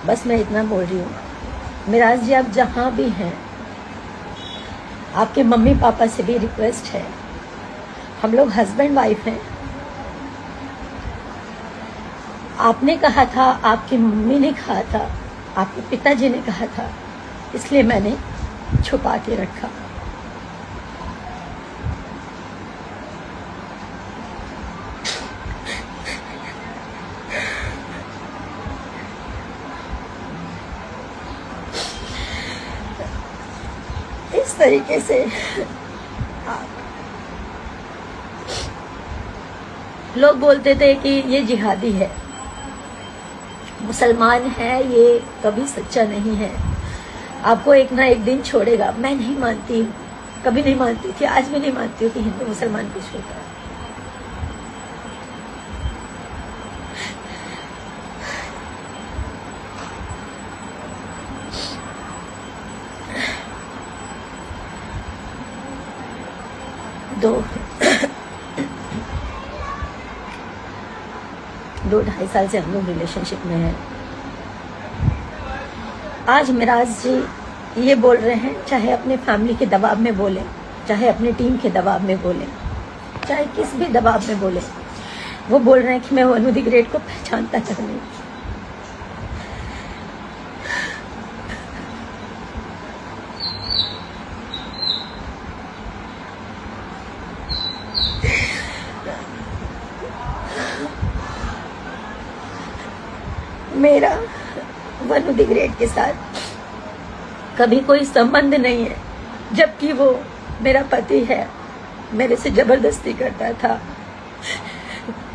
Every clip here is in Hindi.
बस मैं इतना बोल रही हूँ, मिराज जी आप जहाँ भी हैं, आपके मम्मी पापा से भी रिक्वेस्ट है, हम लोग हस्बैंड वाइफ हैं। आपने कहा था, आपकी मम्मी ने कहा था, आपके पिताजी ने कहा था, इसलिए मैंने छुपा के रखा। इस तरीके से लोग बोलते थे कि ये जिहादी है, मुसलमान है, ये कभी सच्चा नहीं है, आपको एक ना एक दिन छोड़ेगा। मैं नहीं मानती, कभी नहीं मानती थी, आज भी नहीं मानती हूँ कि हिंदू मुसलमान को छोड़ता है। दो ढाई साल से हम लोग रिलेशनशिप में हैं। आज मिराज जी ये बोल रहे हैं, चाहे अपने फैमिली के दबाव में बोले, चाहे अपनी टीम के दबाव में बोले, चाहे किस भी दबाव में बोले, वो बोल रहे हैं कि मैं वनु द ग्रेट को पहचानता तक नहीं। मेरा वनु द ग्रेट के साथ कभी कोई संबंध नहीं है, जबकि वो मेरा पति है। मेरे से जबरदस्ती करता था,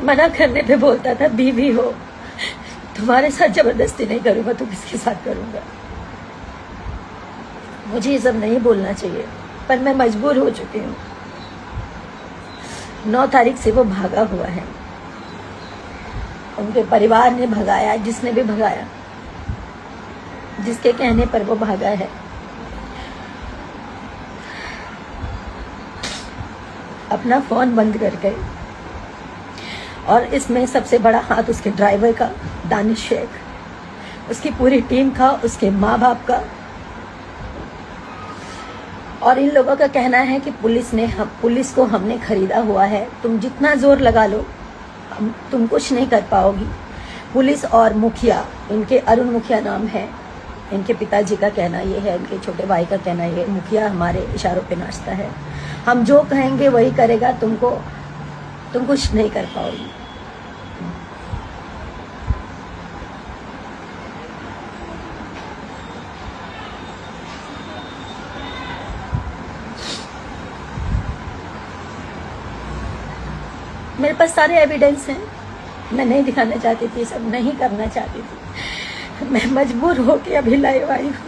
मना करने पे बोलता था बीवी हो, तुम्हारे साथ जबरदस्ती नहीं करूंगा तो किसके साथ करूंगा। मुझे ये सब नहीं बोलना चाहिए, पर मैं मजबूर हो चुकी हूँ। 9 तारीख से वो भागा हुआ है, उनके परिवार ने भगाया, जिसने भी भगाया, जिसके कहने पर वो भागा है। अपना फोन बंद कर गए, और इसमें सबसे बड़ा हाथ उसके ड्राइवर का, दानिश शेख, उसकी पूरी टीम का, उसके माँ बाप का। और इन लोगों का कहना है कि पुलिस को हमने खरीदा हुआ है, तुम जितना जोर लगा लो तुम कुछ नहीं कर पाओगी। पुलिस और मुखिया, इनके अरुण मुखिया नाम है, इनके पिताजी का कहना ये है, इनके छोटे भाई का कहना ये है, मुखिया हमारे इशारों पे नाचता है, हम जो कहेंगे वही करेगा, तुम कुछ नहीं कर पाओगी। मेरे पास सारे एविडेंस हैं, मैं नहीं दिखाना चाहती थी, सब नहीं करना चाहती थी, मैं मजबूर होके अभी लाइव आई हूँ।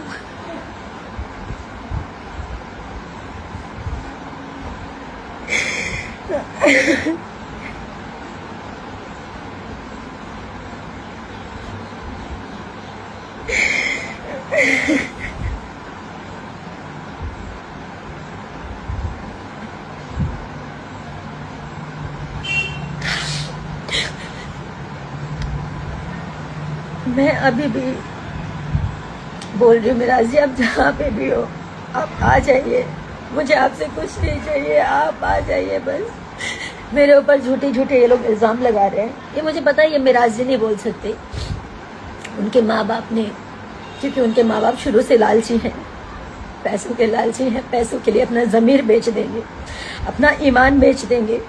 मैं अभी भी बोल रही हूँ, मिराज जी आप जहाँ पे भी हो, आप आ जाइए, मुझे आपसे कुछ नहीं चाहिए, आप आ जाइए बस। मेरे ऊपर झूठे झूठे ये लोग इल्ज़ाम लगा रहे हैं, ये मुझे पता है, ये मिराज जी नहीं बोल सकते, उनके माँ बाप ने, क्योंकि उनके माँ बाप शुरू से लालची हैं, पैसों के लालची हैं, पैसों के लिए अपना ज़मीर बेच देंगे, अपना ईमान बेच देंगे।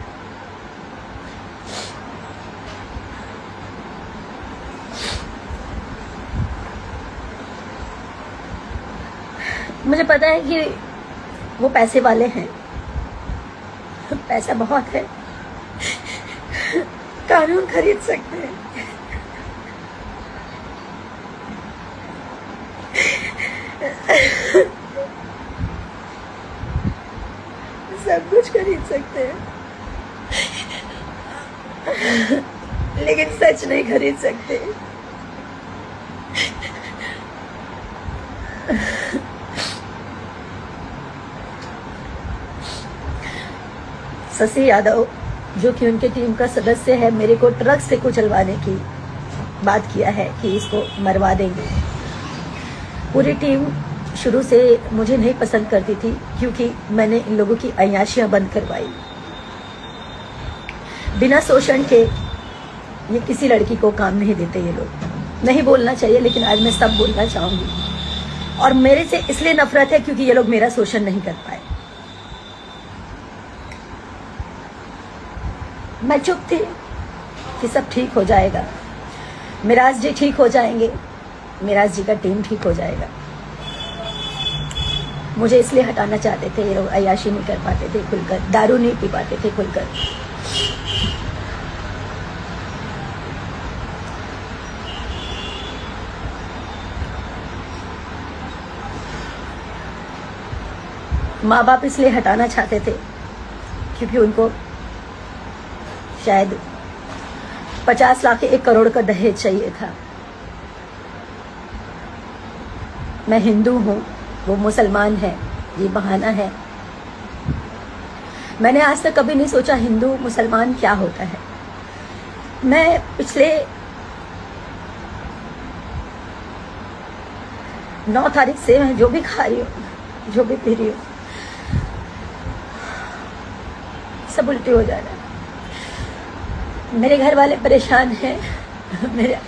मुझे पता है कि वो पैसे वाले हैं, पैसा बहुत है, कानून खरीद सकते हैं, सब कुछ खरीद सकते हैं, लेकिन सच नहीं खरीद सकते। शशि यादव, जो कि उनके टीम का सदस्य है, मेरे को ट्रक से कुचलवाने की बात किया है कि इसको मरवा देंगे। पूरी टीम शुरू से मुझे नहीं पसंद करती थी, क्योंकि मैंने इन लोगों की अय्याशियां बंद करवाई। बिना शोषण के ये किसी लड़की को काम नहीं देते ये लोग। नहीं बोलना चाहिए, लेकिन आज मैं सब बोलना चाहूंगी। और मेरे से इसलिए नफरत है क्योंकि ये लोग मेरा शोषण नहीं कर पाए। मैं चुप थी कि सब ठीक हो जाएगा, मिराज जी ठीक हो जाएंगे, मिराज जी का टीम ठीक हो जाएगा। मुझे इसलिए हटाना चाहते थे ये लोग। अय्याशी नहीं कर पाते थे खुलकर, दारू नहीं पी पाते थे खुलकर। माँ बाप इसलिए हटाना चाहते थे क्योंकि उनको शायद 50 लाख 1 करोड़ का दहेज चाहिए था। मैं हिंदू हूँ, वो मुसलमान है, ये बहाना है। मैंने आज तक कभी नहीं सोचा हिंदू मुसलमान क्या होता है। मैं पिछले 9 तारीख से मैं जो भी खा रही हूँ, जो भी पी रही हूँ, सब उल्टी हो जा रहा है। मेरे घर वाले परेशान हैं। मेरे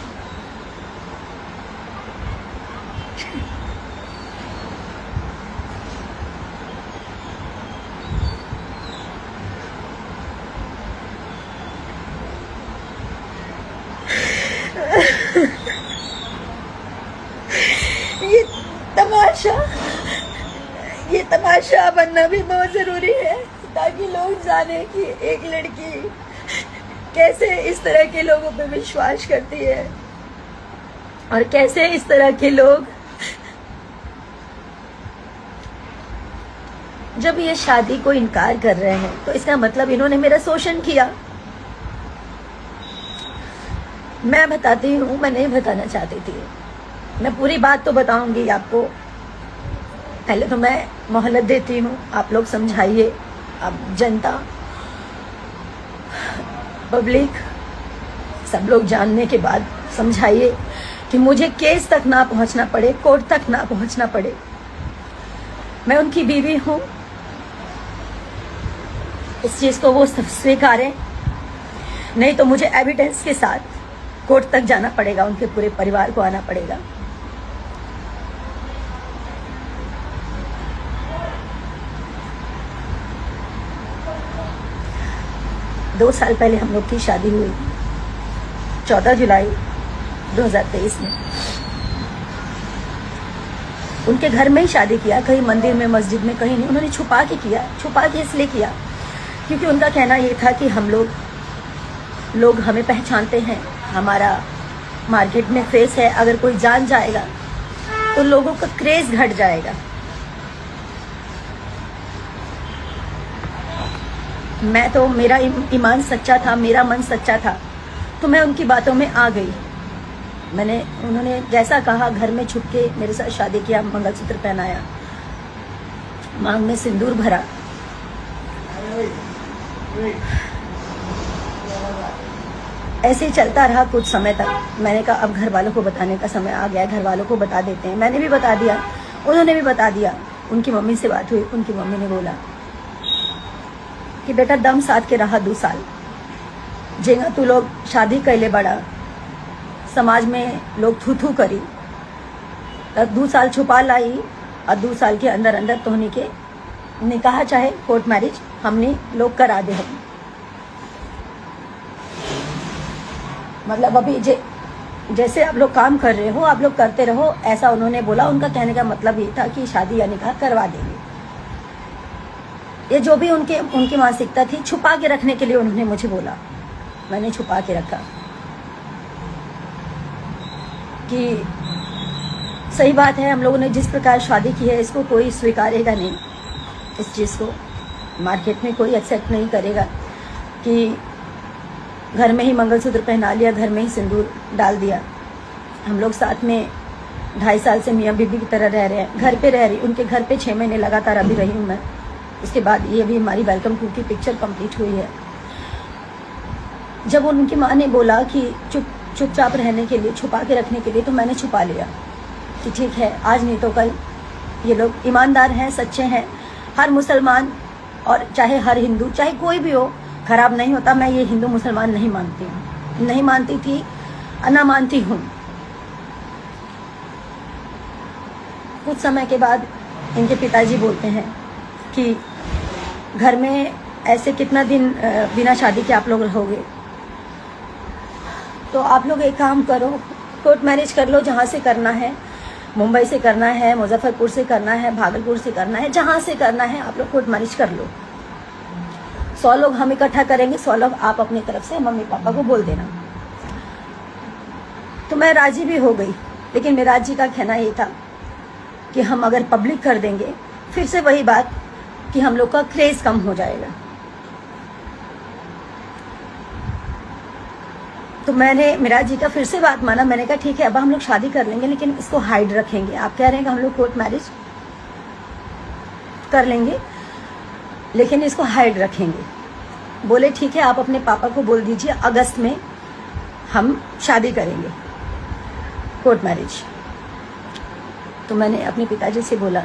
ये तमाशा बनना भी बहुत जरूरी है, ताकि लोग जाने कि एक लड़की कैसे इस तरह के लोगों पे विश्वास करती है और कैसे इस तरह के लोग जब ये शादी को इनकार कर रहे हैं तो इसका मतलब इन्होंने मेरा शोषण किया। मैं बताती हूँ, मैं नहीं बताना चाहती थी। मैं पूरी बात तो बताऊंगी आपको। पहले तो मैं मोहलत देती हूँ, आप लोग समझाइए। अब जनता, पब्लिक, सब लोग जानने के बाद समझाइए कि मुझे केस तक ना पहुंचना पड़े, कोर्ट तक ना पहुंचना पड़े। मैं उनकी बीवी हूं, इस चीज को वो स्वीकारें, नहीं तो मुझे एविडेंस के साथ कोर्ट तक जाना पड़ेगा, उनके पूरे परिवार को आना पड़ेगा। दो साल पहले हम लोग की शादी हुई, 14 जुलाई 2023 में। उनके घर में ही शादी किया, कहीं मंदिर में, मस्जिद में, कहीं नहीं। उन्होंने छुपा के किया। छुपा के इसलिए किया क्योंकि उनका कहना ये था कि हम लोग हमें पहचानते हैं, हमारा मार्केट में फेस है, अगर कोई जान जाएगा तो लोगों का क्रेज घट जाएगा। मैं तो, मेरा ईमान सच्चा था, मेरा मन सच्चा था, तो मैं उनकी बातों में आ गई। उन्होंने जैसा कहा, घर में छुप के मेरे साथ शादी किया, मंगलसूत्र पहनाया, मांग में सिंदूर भरा। ऐसे ही चलता रहा कुछ समय तक। मैंने कहा अब घर वालों को बताने का समय आ गया, घर वालों को बता देते हैं। मैंने भी बता दिया, उन्होंने भी बता दिया। उनकी मम्मी से बात हुई, उनकी मम्मी ने बोला कि बेटा दम साथ के रहा 2 साल, जेगा तू लोग शादी कैले बड़ा, समाज में लोग थू थू करी, तब 2 साल छुपा लाई, और 2 साल के अंदर अंदर तोहनी के निकाह चाहे कोर्ट मैरिज हमने लोग करा दे। हम मतलब अभी जैसे आप लोग काम कर रहे हो, आप लोग करते रहो, ऐसा उन्होंने बोला। उनका कहने का मतलब ये था कि शादी या निकाह करवा देंगे। ये जो भी उनकी मानसिकता थी, छुपा के रखने के लिए उन्होंने मुझे बोला। मैंने छुपा के रखा कि सही बात है, हम लोगों ने जिस प्रकार शादी की है इसको कोई स्वीकारेगा नहीं, इस चीज़ को मार्केट में कोई एक्सेप्ट नहीं करेगा कि घर में ही मंगलसूत्र पहना लिया, घर में ही सिंदूर डाल दिया। हम लोग साथ में 2.5 साल से मियाँ बीबी की तरह रह रहे हैं, घर पे रह रही। उनके घर पे 6 महीने लगातार अभी रही हूँ मैं। उसके बाद ये भी हमारी वेलकम टू की पिक्चर कंप्लीट हुई है। जब उनकी माँ ने बोला कि चुपचाप रहने के लिए, छुपा के रखने के लिए, तो मैंने छुपा लिया। कि ठीक है, आज नहीं तो कल ये लोग ईमानदार हैं, सच्चे हैं। हर मुसलमान और चाहे हर हिंदू, चाहे कोई भी हो, खराब नहीं होता। मैं ये हिंदू मुसलमान नहीं मानती हूँ, नहीं मानती थी, ना मानती हूँ। कुछ समय के बाद इनके पिताजी बोलते हैं कि घर में ऐसे कितना दिन बिना शादी के आप लोग रहोगे, तो आप लोग एक काम करो, कोर्ट मैरिज कर लो, जहाँ से करना है, मुंबई से करना है, मुजफ्फरपुर से करना है, भागलपुर से करना है, जहाँ से करना है आप लोग कोर्ट मैरिज कर लो। 100 लोग हम इकट्ठा करेंगे, 100 लोग आप अपनी तरफ से मम्मी पापा को बोल देना। तो मैं राजी भी हो गई, लेकिन मेरा जी का कहना ये था कि हम अगर पब्लिक कर देंगे, फिर से वही बात कि हम लोग का क्रेज कम हो जाएगा। तो मैंने मेरा जी का फिर से बात माना। मैंने कहा ठीक है, अब हम लोग शादी कर लेंगे, लेकिन इसको हाइड रखेंगे। आप कह रहे हैं कि हम लोग कोर्ट मैरिज कर लेंगे, लेकिन इसको हाइड रखेंगे। बोले ठीक है, आप अपने पापा को बोल दीजिए अगस्त में हम शादी करेंगे, कोर्ट मैरिज। तो मैंने अपने पिताजी से बोला।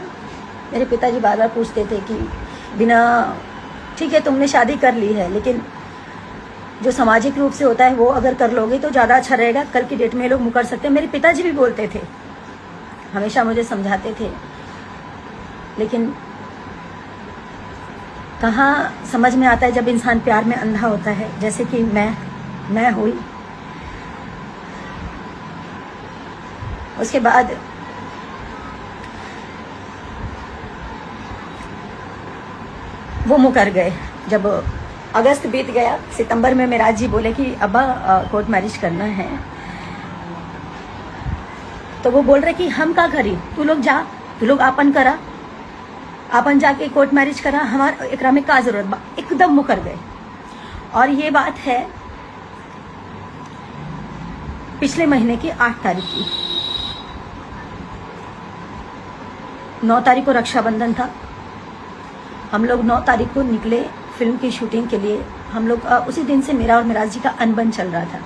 मेरे पिताजी बार बार पूछते थे कि बिना, ठीक है तुमने शादी कर ली है, लेकिन जो सामाजिक रूप से होता है वो अगर कर लोगे तो ज़्यादा अच्छा रहेगा, कल की डेट में लोग मुकर सकते हैं। मेरे पिताजी भी बोलते थे, हमेशा मुझे समझाते थे, लेकिन कहाँ समझ में आता है जब इंसान प्यार में अंधा होता है, जैसे कि मैं हुई। उसके बाद वो मुकर गए। जब अगस्त बीत गया, सितंबर में मेरा जी बोले कि अब्बा कोर्ट मैरिज करना है, तो वो बोल रहे कि हम का करी, तू लोग जा, तू लोग आपन करा, आपन जाके कोर्ट मैरिज करा, हमारा एकरा में का जरूरत बा। एकदम मुकर गए। और ये बात है पिछले महीने की 8 तारीख की। 9 तारीख को रक्षाबंधन था। हम लोग 9 तारीख को निकले फिल्म की शूटिंग के लिए। हम लोग उसी दिन से मेरा और मेराज जी का अनबन चल रहा था।